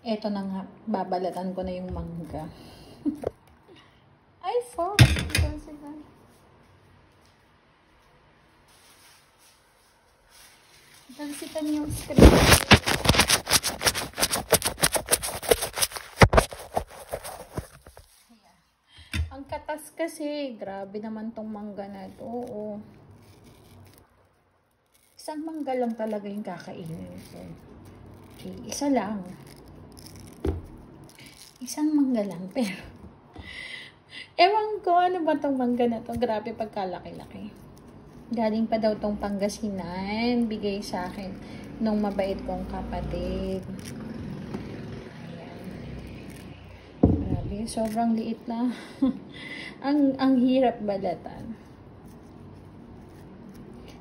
Eto na nga, babalatan ko na yung mangga. Ay, fuck. Talsikan yung screen. Ang katas kasi. Grabe naman tong mangga na to. Oo. Isang mangga lang talaga yung kakainin ko. Okay, isa lang. Isang mangga lang. Pero, ewan ko ano ba tong mangga na to. Grabe pagkalaki-laki. Galing pa daw tong Pangasinan. Bigay sa akin nung mabait kong kapatid. Sobrang liit na. ang hirap balatan.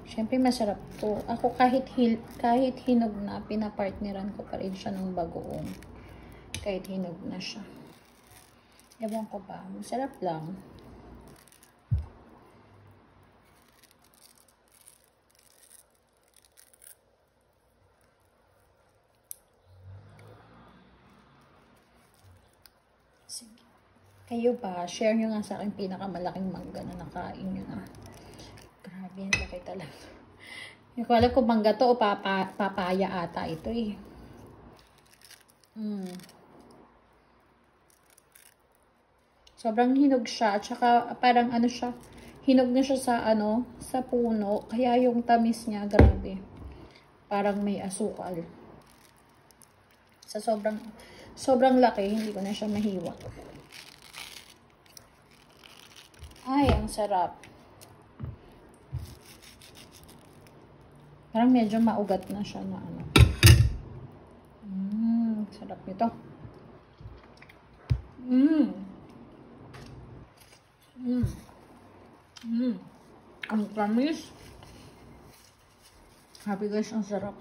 Siyempre masarap to. Ako kahit hinog na, pinapartneran ko pa rin siya ng bagoong. Kahit hinog na siya. Ewan ko ba, masarap lang. Sige. Kayo ba, share nyo nga sa akin pinakamalaking mangga na nakain nyo na. Grabe, yan laki talaga. Hindi ko alam kung mangga to o papaya ata ito eh. Sobrang hinog siya. At saka parang ano siya, hinog na siya sa ano, sa puno. Kaya yung tamis niya, grabe. Parang may asukal. Sa sobrang laki, hindi ko na siya mahiwa. Ay, ang sarap. Parang medyo maugat na siya na ano. Sarap nito. Ang promise. Happy guys, ang sarap.